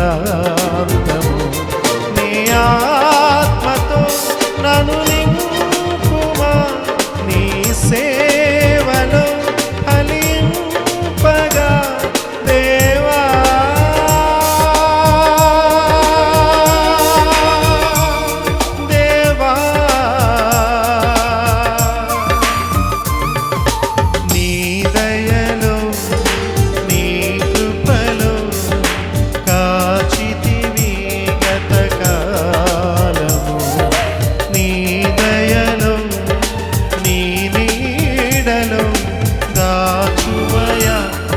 జీవితాంతము. నీ ఆత్మతో నన్ను నింపుమా, నీ సేవలో ఫలింపగా దేవా. దేవా నీ దయలో నీ కృపలో కాచితివి గతకాలము. నీ దయలో నీ నీడలో దాచువయ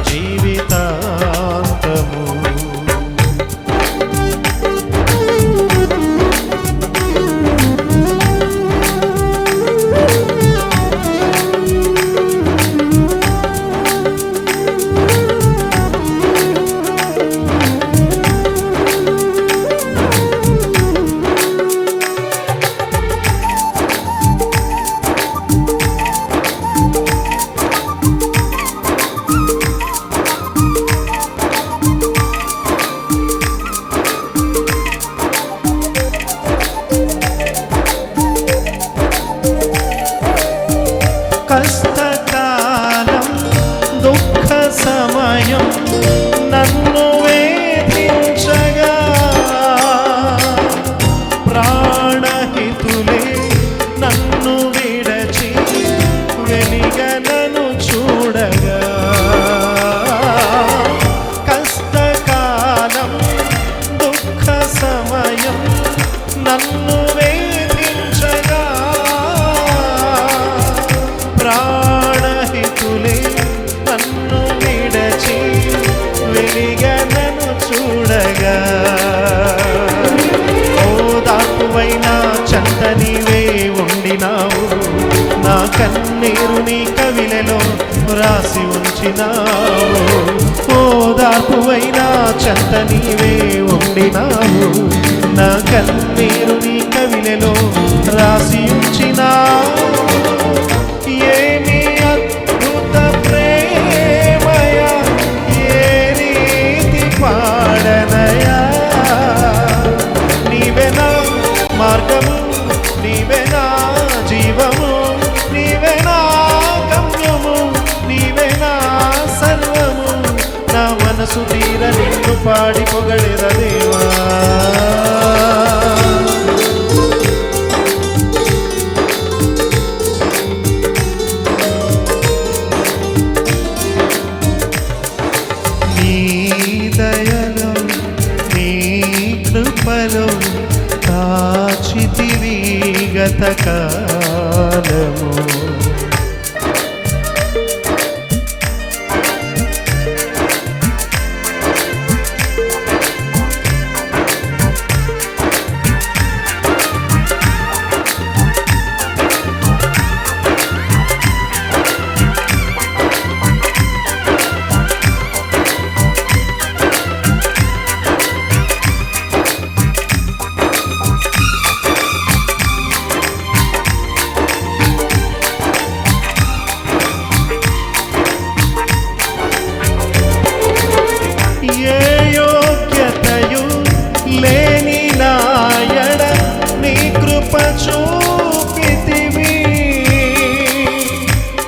జీవితాంతము. కష్టకాలం దుఃఖ సమయం నన్ను వేధించగా ప్రాణహితులే నన్ను విడచి వెలిగనను చూడగా. కష్టకాలం దుఃఖ సమయం నన్ను వేధించగా ప్రాణహితులే నన్ను విడచి వెలిగనను చూడగా. ఓదార్పువైనా చెంత నీవే ఉండినావు, నా కన్నీరు నీ కవిలలో రాసి ఉంచినావు. ఓదార్పువైనా చెంత నీవే ఉండినావు, నా కన్నీరు నీ కవిలలో రాసి ఉంచినావు. ఏమి అద్భుత ప్రేమయ, ఏ రీతి పాడనయా. నీవేనా మార్గము, నీవేనా జీవము, నీవేనా గమ్యము, నీవేనా సర్వము. నా మనసు తీర నిన్ను పాడి పొగడెద దేవా. నీ దయలో నీ కృపలో కాచితివి గతకాలము. ఏ యోగ్యతయు లేని నాయడ నీ కృప చూపితివి.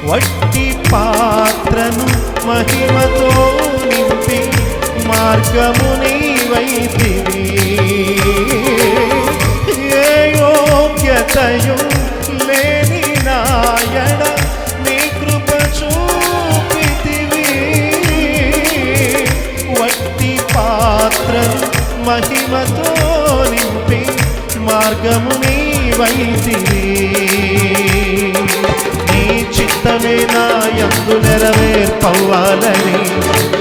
వట్టి పాత్రను మహిమతో నింపి మార్గము నీవైతివి. ఏ యోగ్యతయు లేని నాయడ నీ కృప చూపితివి. వట్టి పాత్రను మహిమతో నింపి మార్గము నీవైతివి. నీ చిత్తమే నా యందు నెరవేర్పవ్వాలని,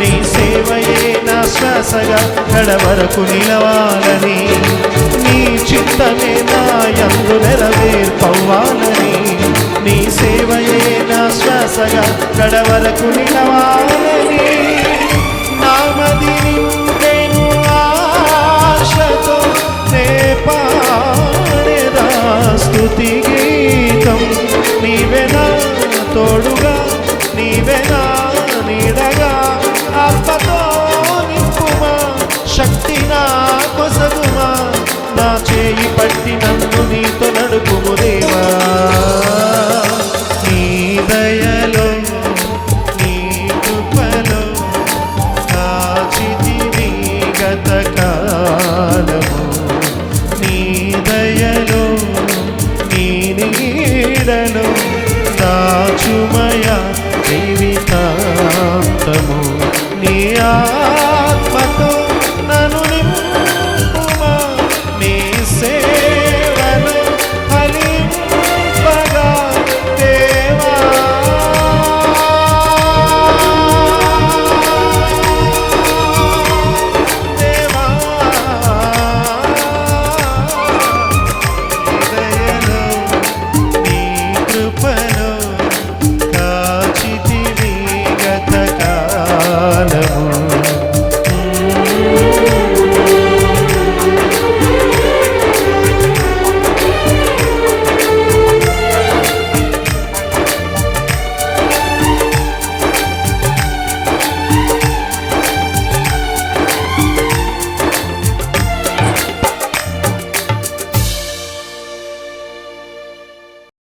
నీ సేవయే నా శ్వాసగా కడవరకు నిలవాలని. నీ చిత్తమే నా యందు నెరవేర్పవ్వాలని, నీ సేవయే నా శ్వాసగా కడవరకు నిలవాలని. నామది నింపెను ఆశతో నే పాడెదా స్తుతి గీతం. నీవెనా తోడుగా, నీవెనా నీడగా, ఆత్మతో నింపుమా శక్తి నా నడుపుము దేవా నీ దయలో